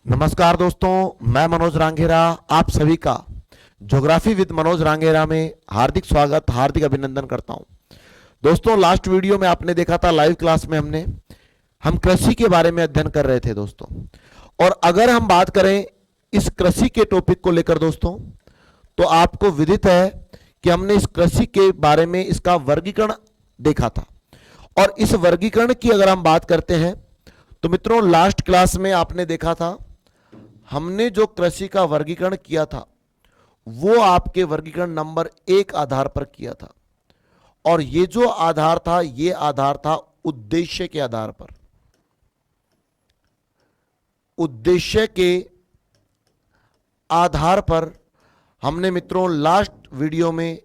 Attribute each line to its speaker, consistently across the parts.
Speaker 1: नमस्कार दोस्तों, मैं मनोज रांगेरा आप सभी का ज्योग्राफी विद मनोज रांगेरा में हार्दिक स्वागत, हार्दिक अभिनंदन करता हूं। दोस्तों, लास्ट वीडियो में आपने देखा था, लाइव क्लास में हम कृषि के बारे में अध्ययन कर रहे थे दोस्तों। और अगर हम बात करें इस कृषि के टॉपिक को लेकर दोस्तों, तो आपको विदित है कि हमने इस कृषि के बारे में इसका वर्गीकरण देखा था। और इस वर्गीकरण की अगर हम बात करते हैं तो मित्रों, लास्ट क्लास में आपने देखा था, हमने जो कृषि का वर्गीकरण किया था वो आपके वर्गीकरण नंबर 1 आधार पर किया था। और ये जो आधार था, ये आधार था उद्देश्य के आधार पर। उद्देश्य के आधार पर हमने मित्रों लास्ट वीडियो में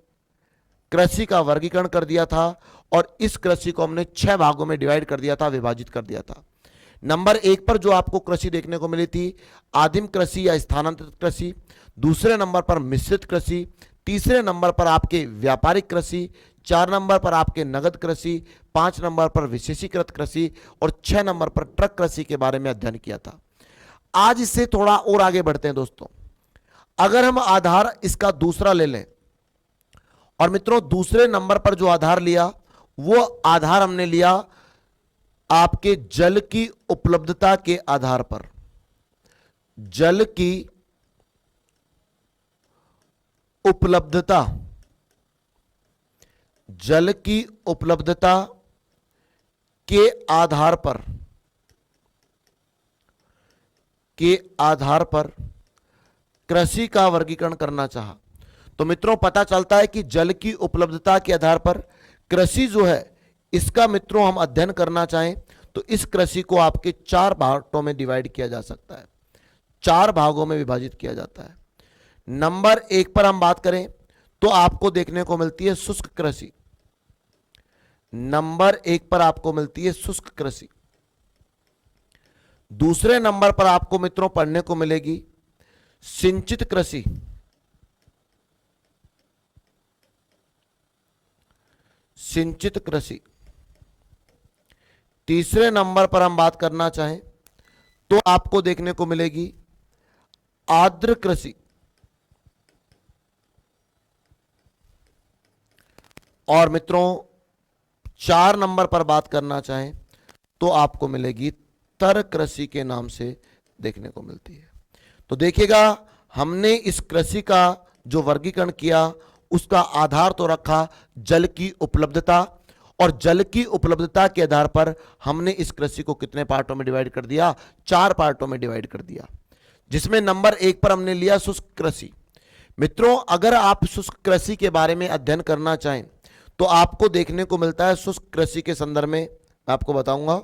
Speaker 1: कृषि का वर्गीकरण कर दिया था। और इस कृषि को हमने 6 भागों में डिवाइड कर दिया था, विभाजित कर दिया था। नंबर 1 पर जो आपको कृषि देखने को मिली थी, आदिम कृषि या स्थानांतरित कृषि। दूसरे नंबर पर मिश्रित कृषि। तीसरे नंबर पर आपके व्यापारिक कृषि। 4 नंबर पर आपके नगद कृषि। 5 नंबर पर विशेषीकृत कृषि। और 6 नंबर पर ट्रक कृषि के बारे में अध्ययन किया था। आज इससे थोड़ा और आगे बढ़ते हैं दोस्तों। अगर हम आधार इसका दूसरा ले लें, और मित्रों दूसरे नंबर पर जो आधार लिया, वो आधार हमने लिया आपके जल की उपलब्धता के आधार पर। जल की उपलब्धता, जल की उपलब्धता के आधार पर, कृषि का वर्गीकरण करना चाहा। तो मित्रों पता चलता है कि जल की उपलब्धता के आधार पर कृषि जो है, इसका मित्रों हम अध्ययन करना चाहें तो इस कृषि को आपके 4 भागों में डिवाइड किया जा सकता है, 4 भागों में विभाजित किया जाता है। नंबर 1 पर हम बात करें तो आपको देखने को मिलती है शुष्क कृषि। नंबर 1 पर आपको मिलती है शुष्क कृषि। दूसरे नंबर पर आपको मित्रों पढ़ने को मिलेगी सिंचित कृषि। सिंचित कृषि। तीसरे नंबर पर हम बात करना चाहें तो आपको देखने को मिलेगी आर्द्र कृषि। और मित्रों 4 नंबर पर बात करना चाहें तो आपको मिलेगी तर कृषि के नाम से देखने को मिलती है। तो देखिएगा, हमने इस कृषि का जो वर्गीकरण किया उसका आधार तो रखा जल की उपलब्धता। और जल की उपलब्धता के आधार पर हमने इस कृषि को कितने पार्टों में डिवाइड कर दिया? 4 पार्टों में डिवाइड कर दिया, जिसमें नंबर 1 पर हमने लिया शुष्क कृषि। मित्रों अगर आप शुष्क कृषि के बारे में अध्ययन करना चाहें तो आपको देखने को मिलता है शुष्क कृषि के संदर्भ में, मैं आपको बताऊंगा।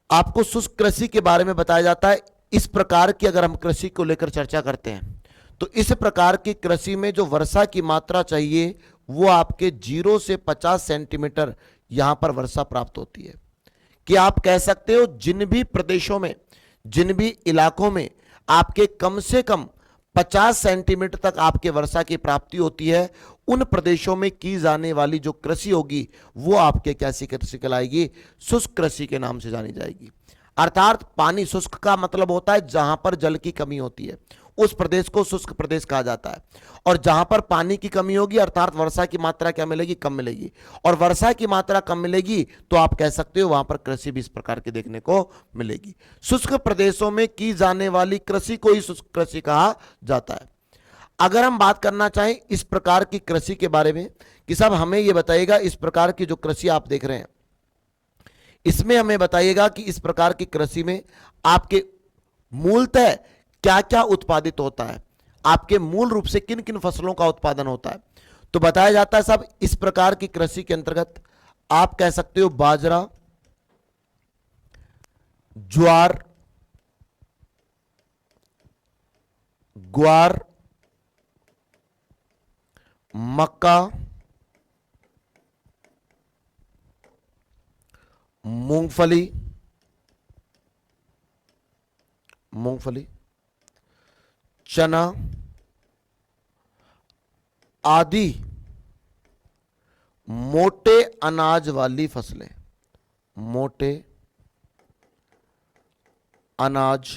Speaker 1: आपको शुष्क कृषि के बारे में बताया जाता है इस प्रकार की, अगर हम कृषि को लेकर चर्चा करते हैं तो इस प्रकार की कृषि में जो वर्षा की मात्रा चाहिए वो आपके 0 से 50 सेंटीमीटर यहां पर वर्षा प्राप्त होती है। कि आप कह सकते हो जिन भी प्रदेशों में, जिन भी इलाकों में आपके कम से कम 50 सेंटीमीटर तक आपके वर्षा की प्राप्ति होती है, उन प्रदेशों में की जाने वाली जो कृषि होगी वो आपके कैसी कृषि कहलाएगी? शुष्क कृषि के नाम से जानी जाएगी। अर्थात पानी, शुष्क का मतलब होता है जहां पर जल की कमी होती है, उस प्रदेश को शुष्क प्रदेश कहा जाता है। और जहां पर पानी की कमी होगी अर्थात वर्षा की मात्रा क्या मिलेगी? कम मिलेगी। और वर्षा की मात्रा कम मिलेगी तो आप कह सकते हो वहां पर कृषि भी इस प्रकार की देखने को मिलेगी। शुष्क प्रदेशों में की जाने वाली कृषि को ही शुष्क कृषि कहा जाता है। अगर हम बात करना चाहें इस प्रकार की कृषि के बारे में कि साहब हमें यह बताइएगा, इस प्रकार की जो कृषि आप देख रहे हैं इसमें हमें बताइएगा कि इस प्रकार की कृषि में आपके मूलतः क्या क्या उत्पादित होता है, आपके मूल रूप से किन किन फसलों का उत्पादन होता है। तो बताया जाता है साहब इस प्रकार की कृषि के अंतर्गत आप कह सकते हो बाजरा, ज्वार, ग्वार, मक्का, मूंगफली, चना आदि मोटे अनाज वाली फसलें, मोटे अनाज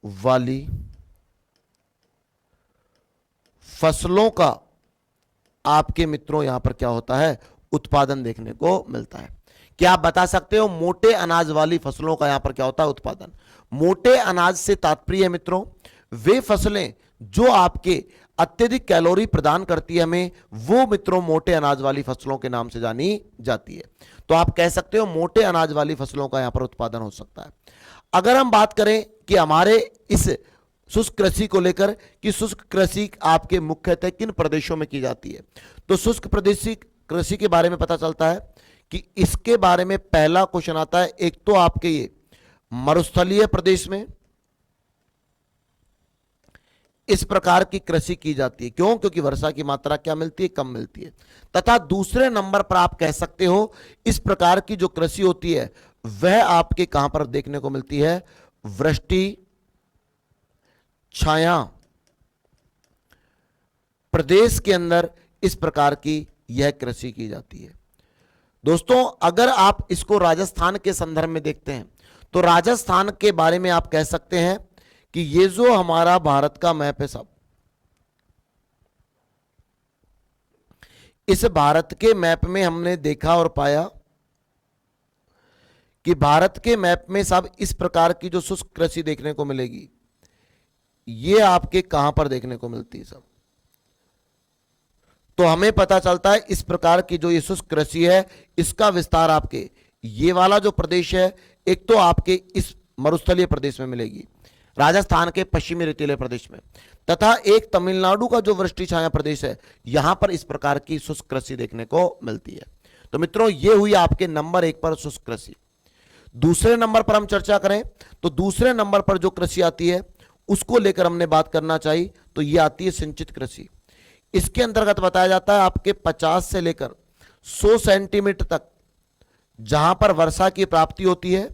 Speaker 1: वाली फसलों का आपके मित्रों यहां पर क्या होता है, उत्पादन देखने को मिलता है। क्या आप बता सकते हो मोटे अनाज वाली फसलों का यहां पर क्या होता है, उत्पादन। मोटे अनाज से तात्पर्य है मित्रों वे फसलें जो आपके अत्यधिक कैलोरी प्रदान करती है हमें, वो मित्रों मोटे अनाज वाली फसलों के नाम से जानी जाती है। तो आप कह सकते हो मोटे अनाज वाली फसलों का यहां पर उत्पादन हो सकता है। अगर हम बात करें कि हमारे इस शुष्क कृषि को लेकर कि शुष्क कृषि आपके मुख्यतः किन प्रदेशों में की जाती है, तो शुष्क प्रदेशी कृषि के बारे में पता चलता है कि इसके बारे में पहला क्वेश्चन आता है। एक तो आपके ये मरुस्थलीय प्रदेश में इस प्रकार की कृषि की जाती है, क्यों, क्योंकि वर्षा की मात्रा क्या मिलती है, कम मिलती है। तथा दूसरे नंबर पर आप कह सकते हो इस प्रकार की जो कृषि होती है वह आपके कहां पर देखने को मिलती है, वृष्टि छाया प्रदेश के अंदर इस प्रकार की यह कृषि की जाती है। दोस्तों अगर आप इसको राजस्थान के संदर्भ में देखते हैं तो राजस्थान के बारे में आप कह सकते हैं कि ये जो हमारा भारत का मैप है सब, इस भारत के मैप में हमने देखा और पाया कि भारत के मैप में सब इस प्रकार की जो शुष्क कृषि देखने को मिलेगी ये आपके कहां पर देखने को मिलती है सब। तो हमें पता चलता है इस प्रकार की जो ये शुष्क कृषि है इसका विस्तार आपके ये वाला जो प्रदेश है, एक तो आपके इस मरुस्थलीय प्रदेश में मिलेगी, राजस्थान के पश्चिमी रेतीले प्रदेश में, तथा एक तमिलनाडु का जो वृष्टि छाया प्रदेश है यहां पर इस प्रकार की शुष्क कृषि देखने को मिलती है। तो मित्रों ये हुई आपके नंबर 1 पर शुष्क कृषि। दूसरे नंबर पर हम चर्चा करें तो दूसरे नंबर पर जो कृषि आती है उसको लेकर हमने बात करना चाहिए, तो ये आती है सिंचित कृषि। इसके अंतर्गत बताया जाता है आपके 50 से लेकर 100 सेंटीमीटर तक जहां पर वर्षा की प्राप्ति होती है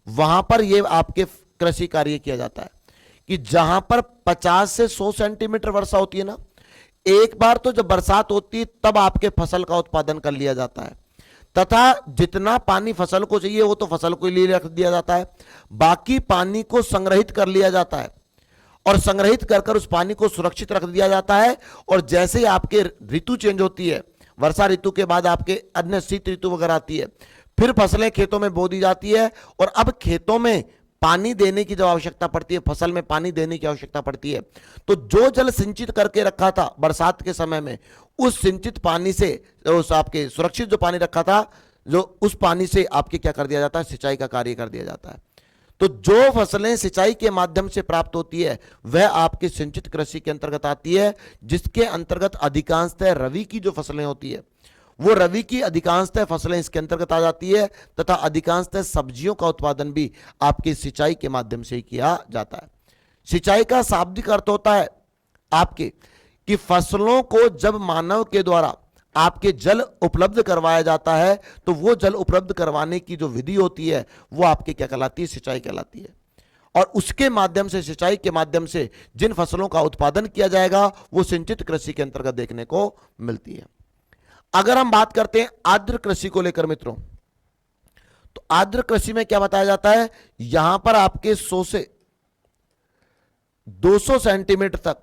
Speaker 1: वहां पर यह आपके कृषि कार्य किया जाता है कि जहां पर 50 से 100 सेंटीमीटर वर्षा होती है ना, एक बार तो जब बरसात होती है तब आपके फसल का उत्पादन कर लिया जाता है, तथा जितना पानी फसल को चाहिए वो तो फसल को लिए रख दिया जाता है, बाकी पानी को संग्रहित कर लिया जाता है और संग्रहित कर उस पानी को सुरक्षित रख दिया जाता है। और जैसे ही आपके ऋतु चेंज होती है, वर्षा ऋतु के बाद आपके अन्य शीत ऋतु वगैरह आती है, फिर फसलें खेतों में बो दी जाती है और अब खेतों में पानी देने की जब आवश्यकता पड़ती है, फसल में पानी देने की आवश्यकता पड़ती है, तो जो जल सिंचित करके रखा था बरसात के समय में, उस सिंचित पानी से उस आपके सुरक्षित जो पानी रखा था, जो उस पानी से आपके क्या कर दिया जाता है, सिंचाई का कार्य कर दिया जाता है। तो जो फसलें सिंचाई के माध्यम से प्राप्त होती है वह आपके सिंचित कृषि के अंतर्गत आती है, जिसके अंतर्गत अधिकांशतः रबी की जो फसलें होती है वो रबी की अधिकांशतः फसलें इसके अंतर्गत आ जाती है, तथा अधिकांशतः सब्जियों का उत्पादन भी आपकी सिंचाई के माध्यम से ही किया जाता है। सिंचाई का शाब्दिक अर्थ होता है आपके कि फसलों को जब मानव के द्वारा आपके जल उपलब्ध करवाया जाता है तो वो जल उपलब्ध करवाने की जो विधि होती है वो आपके क्या कहलाती है, सिंचाई कहलाती है। और उसके माध्यम से, सिंचाई के माध्यम से जिन फसलों का उत्पादन किया जाएगा वो सिंचित कृषि के अंतर्गत देखने को मिलती है। अगर हम बात करते हैं आर्द्र कृषि को लेकर मित्रों, तो आर्द्र कृषि में क्या बताया जाता है, यहां पर आपके 100 से 200 सेंटीमीटर तक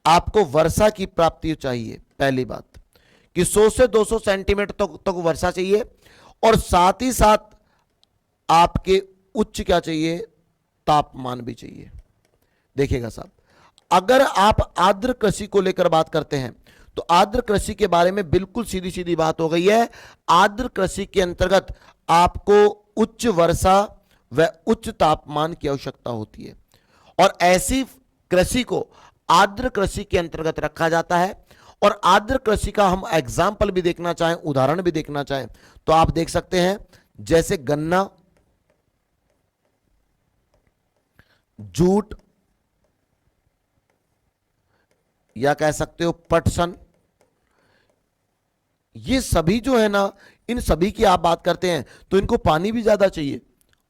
Speaker 1: आपको वर्षा की प्राप्ति चाहिए। पहली बात कि 100 से 200 सेंटीमीटर तक वर्षा चाहिए और साथ ही साथ आपके उच्च क्या चाहिए, तापमान भी चाहिए। देखिएगा साहब, अगर आप आर्द्र कृषि को लेकर बात करते हैं तो आर्द्र कृषि के बारे में बिल्कुल सीधी सीधी बात हो गई है। आर्द्र कृषि के अंतर्गत आपको उच्च वर्षा व उच्च तापमान की आवश्यकता होती है और ऐसी कृषि को आर्द्र कृषि के अंतर्गत रखा जाता है। और आर्द्र कृषि का हम एग्जाम्पल भी देखना चाहें, उदाहरण भी देखना चाहें, तो आप देख सकते हैं जैसे गन्ना, जूट, या कह सकते हो पटसन, ये सभी जो है ना, इन सभी की आप बात करते हैं तो इनको पानी भी ज्यादा चाहिए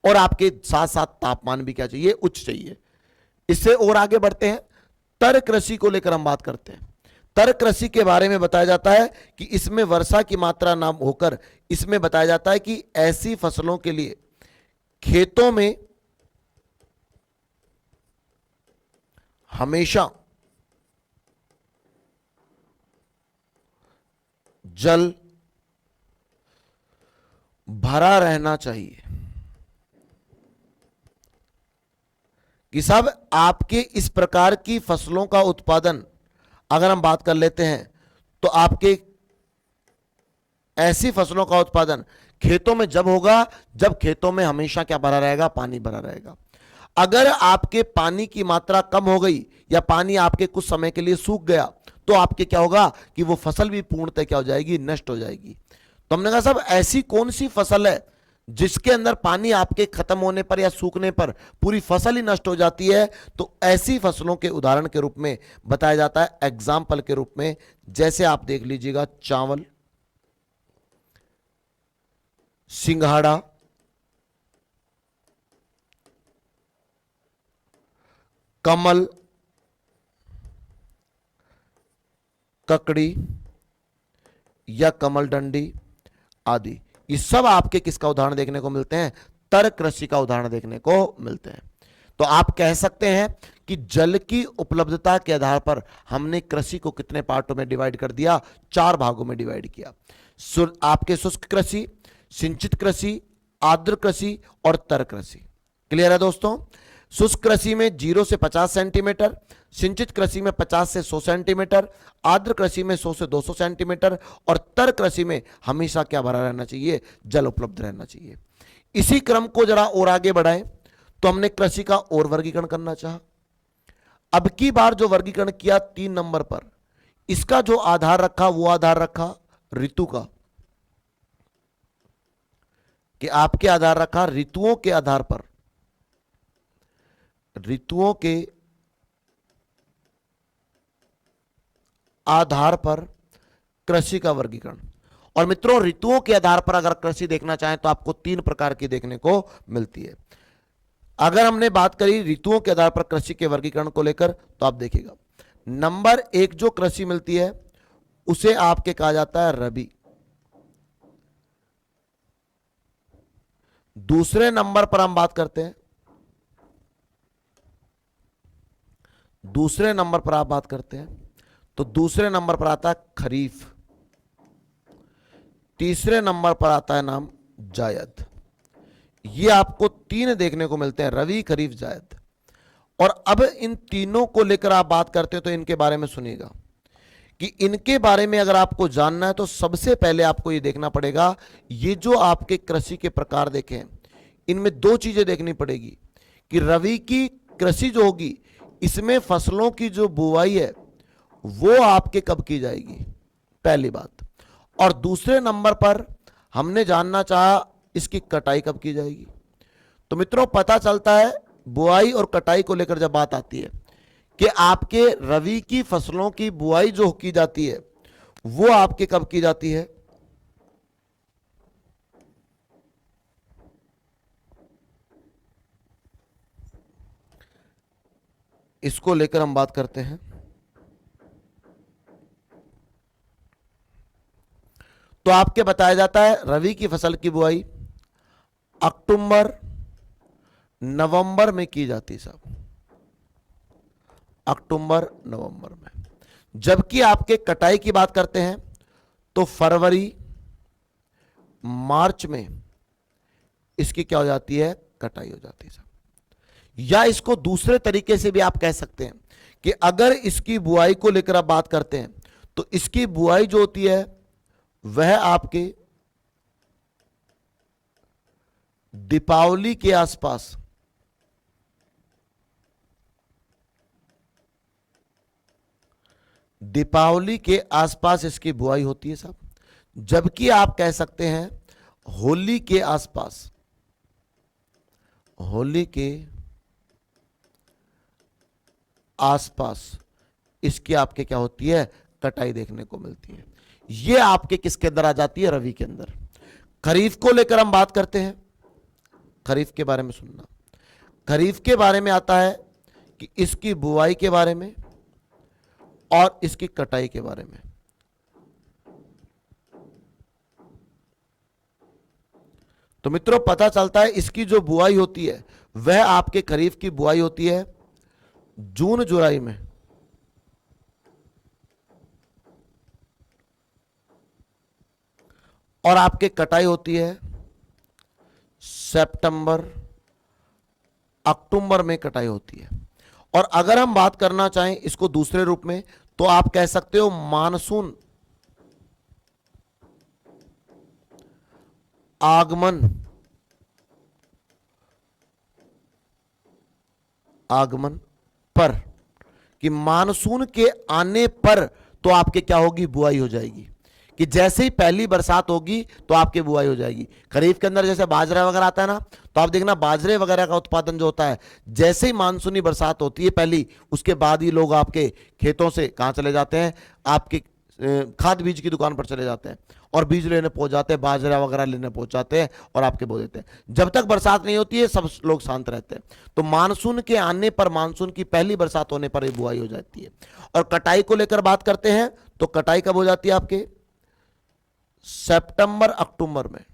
Speaker 1: और आपके साथ साथ तापमान भी क्या चाहिए, उच्च चाहिए। इससे और आगे बढ़ते हैं, तर कृषि को लेकर हम बात करते हैं। तर कृषि के बारे में बताया जाता है कि इसमें वर्षा की मात्रा ना होकर इसमें बताया जाता है कि ऐसी फसलों के लिए खेतों में हमेशा जल भरा रहना चाहिए। कि साहब आपके इस प्रकार की फसलों का उत्पादन अगर हम बात कर लेते हैं तो आपके ऐसी फसलों का उत्पादन खेतों में जब होगा जब खेतों में हमेशा क्या भरा रहेगा, पानी भरा रहेगा। अगर आपके पानी की मात्रा कम हो गई या पानी आपके कुछ समय के लिए सूख गया तो आपके क्या होगा कि वो फसल भी पूर्णतः क्या हो जाएगी, नष्ट हो जाएगी। तो हमने कहा साहब ऐसी कौन सी फसल है जिसके अंदर पानी आपके खत्म होने पर या सूखने पर पूरी फसल ही नष्ट हो जाती है। तो ऐसी फसलों के उदाहरण के रूप में बताया जाता है, एग्जाम्पल के रूप में, जैसे आप देख लीजिएगा चावल, सिंघाड़ा, कमल, ककड़ी या कमल डंडी आदि। ये सब आपके किसका उदाहरण देखने को मिलते हैं, तर कृषि का उदाहरण देखने को मिलते हैं। तो आप कह सकते हैं कि जल की उपलब्धता के आधार पर हमने कृषि को कितने पार्टों में डिवाइड कर दिया, 4 भागों में डिवाइड किया। आपके शुष्क कृषि, सिंचित कृषि, आर्द्र कृषि और तर कृषि। क्लियर है दोस्तों। शुष्क कृषि में 0 से 50 सेंटीमीटर, सिंचित कृषि में 50 से 100 सेंटीमीटर, आर्द्र कृषि में 100 से 200 सेंटीमीटर और तर कृषि में हमेशा क्या भरा रहना चाहिए, जल उपलब्ध रहना चाहिए। इसी क्रम को जरा और आगे बढ़ाएं तो हमने कृषि का और वर्गीकरण करना चाहा। अब की बार जो वर्गीकरण किया 3 नंबर पर, इसका जो आधार रखा वो आधार रखा ऋतु का, कि आपके आधार रखा ऋतुओं के आधार पर, ऋतुओं के आधार पर कृषि का वर्गीकरण। और मित्रों ऋतुओं के आधार पर अगर कृषि देखना चाहें तो आपको 3 प्रकार की देखने को मिलती है। अगर हमने बात करी ऋतुओं के आधार पर कृषि के वर्गीकरण को लेकर तो आप देखिएगा, नंबर 1 जो कृषि मिलती है उसे आपके कहा जाता है रबी। दूसरे नंबर पर हम बात करते हैं, दूसरे नंबर पर आप बात करते हैं तो दूसरे नंबर पर आता है खरीफ। तीसरे नंबर पर आता है नाम जायद। ये आपको 3 देखने को मिलते हैं, रवि, खरीफ, जायद। और अब इन तीनों को लेकर आप बात करते हैं तो इनके बारे में सुनिएगा कि इनके बारे में अगर आपको जानना है तो सबसे पहले आपको ये देखना पड़ेगा, ये जो आपके कृषि के प्रकार देखें इनमें 2 चीजें देखनी पड़ेगी कि रवि की कृषि जो होगी इसमें फसलों की जो बुवाई है वो आपके कब की जाएगी, पहली बात। और दूसरे नंबर पर हमने जानना चाहा इसकी कटाई कब की जाएगी। तो मित्रों पता चलता है बुआई और कटाई को लेकर जब बात आती है कि आपके रवि की फसलों की बुआई जो की जाती है वो आपके कब की जाती है, इसको लेकर हम बात करते हैं। तो आपके बताया जाता है रवि की फसल की बुआई अक्टूबर नवंबर में की जाती है साहब, अक्टूबर नवंबर में। जबकि आपके कटाई की बात करते हैं तो फरवरी मार्च में इसकी क्या हो जाती है, कटाई हो जाती है साहब। या इसको दूसरे तरीके से भी आप कह सकते हैं कि अगर इसकी बुआई को लेकर आप बात करते हैं तो इसकी बुआई जो होती है वह आपके दीपावली के आसपास, दीपावली के आसपास इसकी बुआई होती है साहब। जबकि आप कह सकते हैं होली के आसपास, होली के आसपास इसकी आपके क्या होती है, कटाई देखने को मिलती है। ये आपके किसके अंदर आ जाती है, रवि के अंदर। खरीफ को लेकर हम बात करते हैं, खरीफ के बारे में सुनना। खरीफ के बारे में आता है कि इसकी बुआई के बारे में और इसकी कटाई के बारे में। तो मित्रों पता चलता है इसकी जो बुआई होती है वह आपके खरीफ की बुआई होती है जून जुलाई में, और आपके कटाई होती है सितंबर अक्टूबर में कटाई होती है। और अगर हम बात करना चाहें इसको दूसरे रूप में तो आप कह सकते हो मानसून आगमन आगमन पर, कि मानसून के आने पर तो आपके क्या होगी, बुआई हो जाएगी। कि जैसे ही पहली बरसात होगी तो आपके बुआई हो जाएगी। खरीफ के अंदर जैसे बाजरा वगैरह आता है ना, तो आप देखना बाजरे वगैरह का उत्पादन जो होता है जैसे ही मानसूनी बरसात होती है पहली, उसके बाद ही लोग आपके खेतों से कहां चले जाते हैं, आपके खाद बीज की दुकान पर चले जाते हैं और बीज लेने पहुंच जाते हैं, बाजरा वगैरह लेने पहुंच जाते हैं और आपके बो देते हैं। जब तक बरसात नहीं होती है सब लोग शांत रहते हैं। तो मानसून के आने पर, मानसून की पहली बरसात होने पर ही बुआई हो जाती है। और कटाई को लेकर बात करते हैं तो कटाई कब हो जाती है आपके सितंबर अक्टूबर में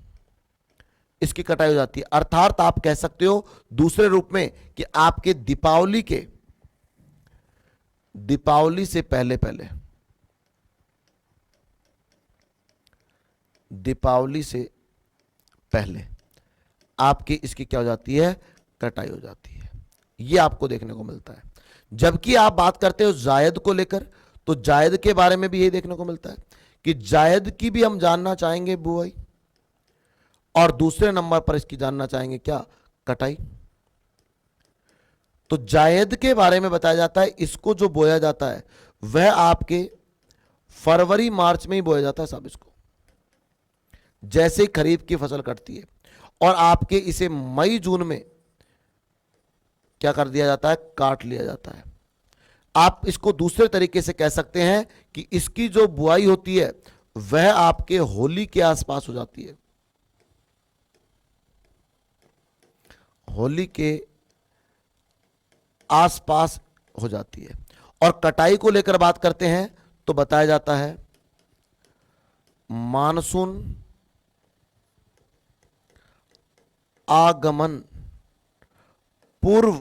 Speaker 1: इसकी कटाई हो जाती है। अर्थात आप कह सकते हो दूसरे रूप में कि आपके दीपावली से पहले आपकी इसकी क्या हो जाती है, कटाई हो जाती है। यह आपको देखने को मिलता है। जबकि आप बात करते हो जायद को लेकर तो जायद के बारे में भी यही देखने को मिलता है कि जायद की भी हम जानना चाहेंगे बुआई, और दूसरे नंबर पर इसकी जानना चाहेंगे क्या, कटाई। तो जायद के बारे में बताया जाता है इसको जो बोया जाता है वह आपके फरवरी मार्च में ही बोया जाता है साहब। इसको जैसे खरीफ की फसल कटती है और आपके इसे मई जून में क्या कर दिया जाता है, काट लिया जाता है। आप इसको दूसरे तरीके से कह सकते हैं कि इसकी जो बुआई होती है वह आपके होली के आसपास हो जाती है, होली के आसपास हो जाती है। और कटाई को लेकर बात करते हैं तो बताया जाता है मानसून आगमन पूर्व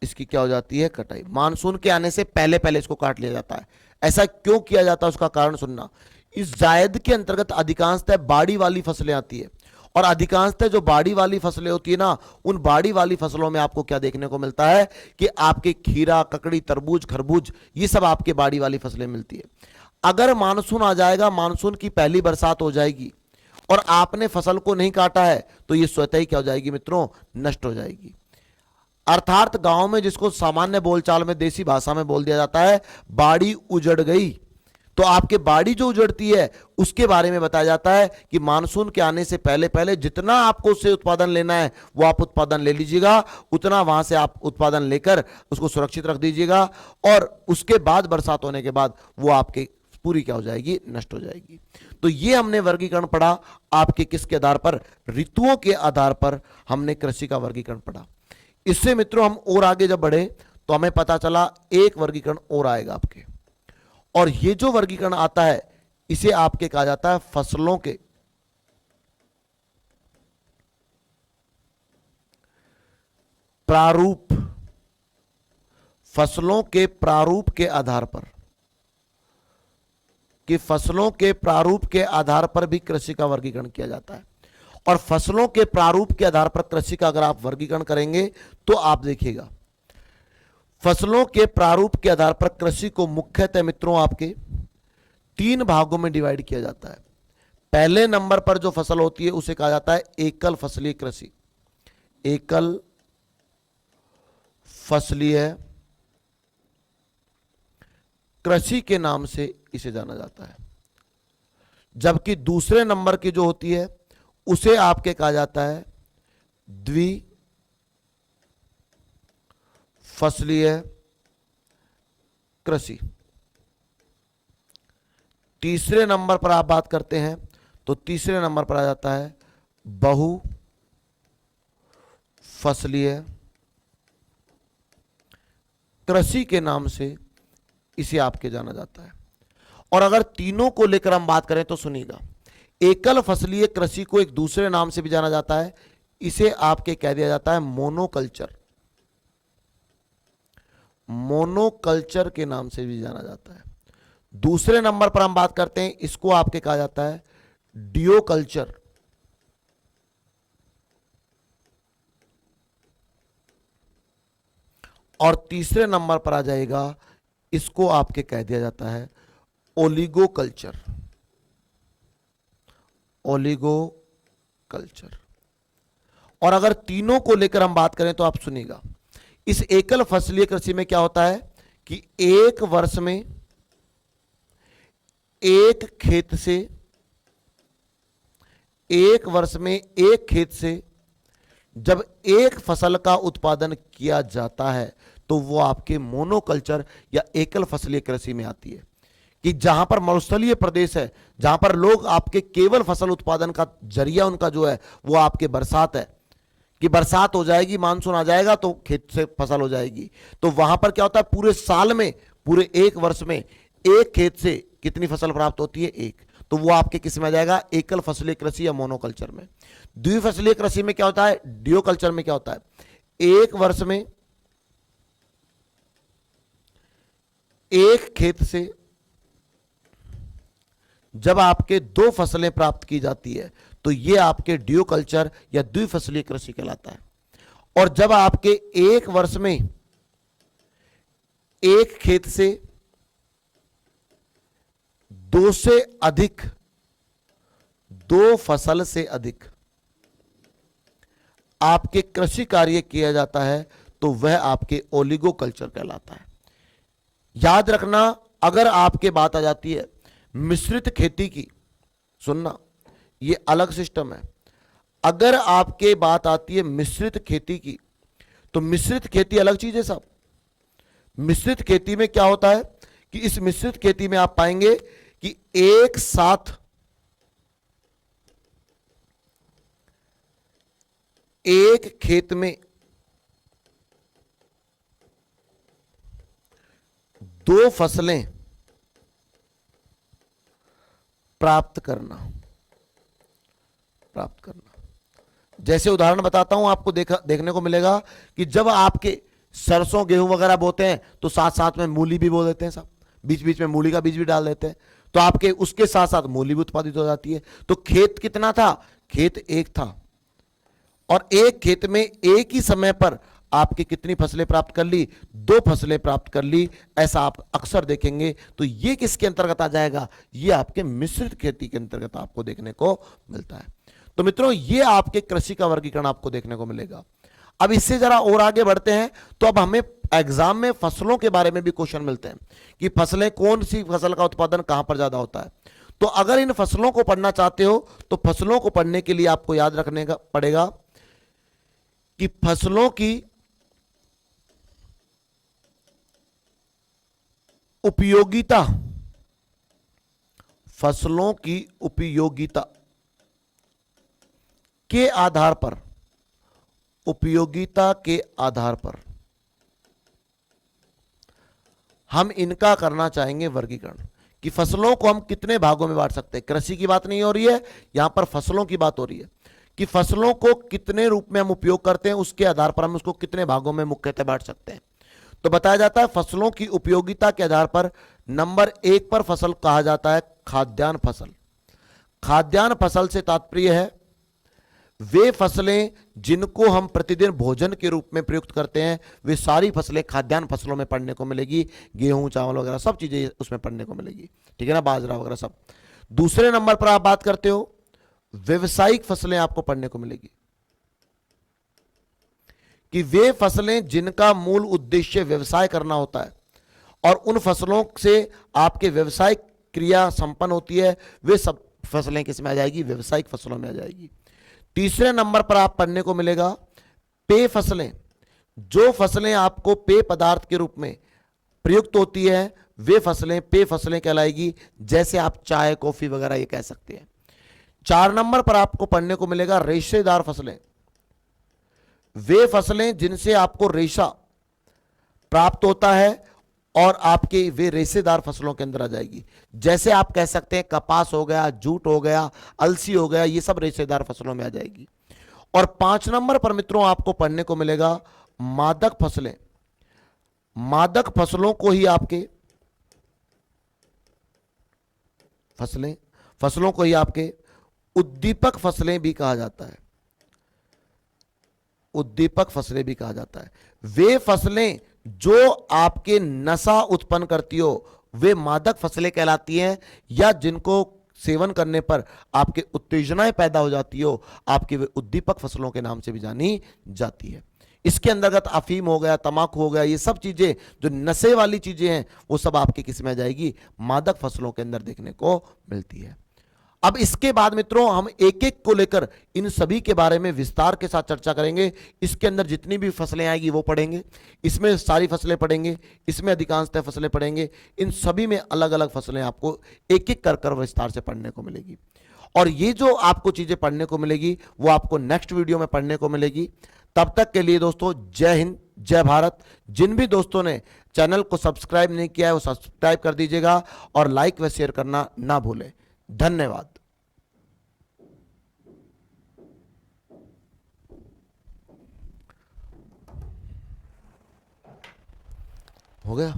Speaker 1: इसकी क्या हो जाती है, कटाई। मानसून के आने से पहले पहले इसको काट लिया जाता है। ऐसा क्यों किया जाता है उसका कारण सुनना। इस जायद के अंतर्गत अधिकांशतः बाड़ी वाली फसलें आती है, और अधिकांशतः जो बाड़ी वाली फसलें होती है ना, उन बाड़ी वाली फसलों में आपको क्या देखने को मिलता है कि आपके खीरा, ककड़ी, तरबूज, खरबूज, ये सब आपके बाड़ी वाली फसलें मिलती है। अगर मानसून आ जाएगा, मानसून की पहली बरसात हो जाएगी और आपने फसल को नहीं काटा है तो ये स्वतः ही क्या हो जाएगी मित्रों, नष्ट हो जाएगी। अर्थात गांव में जिसको सामान्य बोलचाल में देसी भाषा में बोल दिया जाता है बाड़ी उजड़ गई, तो आपके बाड़ी जो उजड़ती है उसके बारे में बताया जाता है कि मानसून के आने से पहले पहले जितना आपको उससे उत्पादन लेना है वो आप उत्पादन ले लीजिएगा, उतना वहां से आप उत्पादन लेकर उसको सुरक्षित रख दीजिएगा, और उसके बाद बरसात होने के बाद वो आपके पूरी क्या हो जाएगी, नष्ट हो जाएगी। तो ये हमने वर्गीकरण पढ़ा आपके किसके आधार पर, ऋतुओं के आधार पर हमने कृषि का वर्गीकरण पढ़ा। इससे मित्रों हम और आगे जब बढ़े तो हमें पता चला एक वर्गीकरण और आएगा आपके, और ये जो वर्गीकरण आता है इसे आपके कहा जाता है फसलों के प्रारूप। फसलों के प्रारूप के आधार पर, कि फसलों के प्रारूप के आधार पर भी कृषि का वर्गीकरण किया जाता है। और फसलों के प्रारूप के आधार पर कृषि का अगर आप वर्गीकरण करेंगे तो आप देखिएगा फसलों के प्रारूप के आधार पर कृषि को मुख्यतः मित्रों आपके 3 भागों में डिवाइड किया जाता है। पहले नंबर पर जो फसल होती है उसे कहा जाता है एकल फसलीय कृषि। एकल फसलीय कृषि के नाम से इसे जाना जाता है। जबकि दूसरे नंबर की जो होती है उसे आपके कहा जाता है द्विफसलीय कृषि। तीसरे नंबर पर आप बात करते हैं तो तीसरे नंबर पर आ जाता है बहुफसलीय कृषि के नाम से इसे आपके जाना जाता है। और अगर तीनों को लेकर हम बात करें तो सुनिएगा, एकल फसलीय कृषि को एक दूसरे नाम से भी जाना जाता है, इसे आपके कह दिया जाता है मोनोकल्चर। मोनोकल्चर के नाम से भी जाना जाता है। दूसरे नंबर पर हम बात करते हैं, इसको आपके कहा जाता है डियोकल्चर। और तीसरे नंबर पर आ जाएगा, इसको आपके कह दिया जाता है ओलिगोकल्चर। ओलिगोकल्चर। और अगर तीनों को लेकर हम बात करें तो आप सुनिएगा, इस एकल फसलीय कृषि में क्या होता है कि एक वर्ष में एक खेत से जब एक फसल का उत्पादन किया जाता है तो वो आपके मोनोकल्चर या एकल फसलीय कृषि में आती है। कि जहां पर मरुस्थलीय प्रदेश है, जहां पर लोग आपके केवल फसल उत्पादन का जरिया उनका जो है वो आपके बरसात है, कि बरसात हो जाएगी, मानसून आ जाएगा तो खेत से फसल हो जाएगी। तो वहां पर क्या होता है, पूरे साल में, पूरे एक वर्ष में एक खेत से कितनी फसल प्राप्त होती है, एक। तो वो आपके किस में आ जाएगा, एकल फसलीय कृषि या मोनोकल्चर में। द्विफसलीय कृषि में क्या होता है, डियोकल्चर में क्या होता है, एक वर्ष में एक खेत से जब आपके दो फसलें प्राप्त की जाती है तो ये आपके डियोकल्चर या द्विफसलीय कृषि कहलाता है। और जब आपके एक वर्ष में एक खेत से दो से अधिक, दो फसल से अधिक आपके कृषि कार्य किया जाता है तो वह आपके ओलिगोकल्चर कहलाता है। याद रखना, अगर आपके बात आ जाती है मिश्रित खेती की, सुनना ये अलग सिस्टम है। अगर आपके बात आती है मिश्रित खेती की तो मिश्रित खेती अलग चीज है साहब। मिश्रित खेती में क्या होता है कि इस मिश्रित खेती में आप पाएंगे कि एक साथ एक खेत में दो फसलें प्राप्त करना। जैसे उदाहरण बताता हूं आपको, देखने को मिलेगा कि जब आपके सरसों गेहूं वगैरह बोते हैं तो साथ साथ में मूली भी बो देते हैं साहब, बीच बीच में मूली का बीज भी डाल देते हैं, तो आपके उसके साथ साथ मूली भी उत्पादित हो जाती है। तो खेत कितना था, खेत एक था, और एक खेत में एक ही समय पर आपकी कितनी फसलें प्राप्त कर ली, दो फसलें प्राप्त कर ली। ऐसा आप अक्सर देखेंगे। तो ये किसके अंतर्गत आ जाएगा, ये आपके मिश्रित खेती के अंतर्गत आपको देखने को मिलता है। तो मित्रों, ये आपके कृषि का वर्गीकरण आपको देखने को मिलेगा। अब इससे जरा और आगे बढ़ते हैं तो अब हमें एग्जाम में फसलों के बारे में भी क्वेश्चन मिलते हैं कि फसलें, कौन सी फसल का उत्पादन कहां पर ज्यादा होता है। तो अगर इन फसलों को पढ़ना चाहते हो तो फसलों को पढ़ने के लिए आपको याद रखने का पड़ेगा कि फसलों की उपयोगिता, फसलों की उपयोगिता के आधार पर, उपयोगिता के आधार पर हम इनका करना चाहेंगे वर्गीकरण कि फसलों को हम कितने भागों में बांट सकते हैं। कृषि की बात नहीं हो रही है, यहां पर फसलों की बात हो रही है कि फसलों को कितने रूप में हम उपयोग करते हैं, उसके आधार पर हम उसको कितने भागों में मुख्यतः बांट सकते हैं। तो बताया जाता है फसलों की उपयोगिता के आधार पर नंबर एक पर फसल कहा जाता है खाद्यान्न फसल। खाद्यान्न फसल से तात्पर्य है वे फसलें जिनको हम प्रतिदिन भोजन के रूप में प्रयुक्त करते हैं, वे सारी फसलें खाद्यान्न फसलों में पढ़ने को मिलेगी। गेहूं, चावल वगैरह सब चीजें उसमें पढ़ने को मिलेगी, ठीक है ना, बाजरा वगैरह सब। दूसरे नंबर पर आप बात करते हो व्यवसायिक फसलें आपको पढ़ने को मिलेगी कि वे फसलें जिनका मूल उद्देश्य व्यवसाय करना होता है और उन फसलों से आपके व्यवसायिक क्रिया संपन्न होती है, वे सब फसलें किस में आ जाएगी, व्यवसायिक फसलों में आ जाएगी। तीसरे नंबर पर आप पढ़ने को मिलेगा पेय फसलें। जो फसलें आपको पेय पदार्थ के रूप में प्रयुक्त होती है वे फसलें पेय फसलें कहलाएगी, जैसे आप चाय, कॉफी वगैरह ये कह सकते हैं। 4 नंबर पर आपको पढ़ने को मिलेगा रेशेदार फसलें। वे फसलें जिनसे आपको रेशा प्राप्त होता है और आपके वे रेशेदार फसलों के अंदर आ जाएगी। जैसे आप कह सकते हैं कपास हो गया, जूट हो गया, अलसी हो गया, ये सब रेशेदार फसलों में आ जाएगी। और 5 नंबर पर मित्रों आपको पढ़ने को मिलेगा मादक फसलें। मादक फसलों को ही आपके फसलों को ही आपके उद्दीपक फसलें भी कहा जाता है। उद्दीपक फसलें भी कहा जाता है। वे फसलें जो आपके नशा उत्पन्न करती हो वे मादक फसलें कहलाती हैं, या जिनको सेवन करने पर आपके उत्तेजनाएं पैदा हो जाती हो, आपके वे उद्दीपक फसलों के नाम से भी जानी जाती है। इसके अंतर्गत अफीम हो गया, तमाकू हो गया, ये सब चीजें जो नशे वाली चीजें हैं वो सब आपकी किस में आ जाएगी, मादक फसलों के अंदर देखने को मिलती है। अब इसके बाद मित्रों हम एक एक को लेकर इन सभी के बारे में विस्तार के साथ चर्चा करेंगे। इसके अंदर जितनी भी फसलें आएगी वो पढ़ेंगे, इसमें सारी फसलें पढ़ेंगे, इसमें अधिकांशतः फसलें पढ़ेंगे। इन सभी में अलग अलग फसलें आपको एक एक कर विस्तार से पढ़ने को मिलेगी। और ये जो आपको चीजें पढ़ने को मिलेगी वो आपको नेक्स्ट वीडियो में पढ़ने को मिलेगी। तब तक के लिए दोस्तों जय हिंद, जय भारत। जिन भी दोस्तों ने चैनल को सब्सक्राइब नहीं किया है वो सब्सक्राइब कर दीजिएगा और लाइक व शेयर करना ना भूलें। धन्यवाद। हो गया।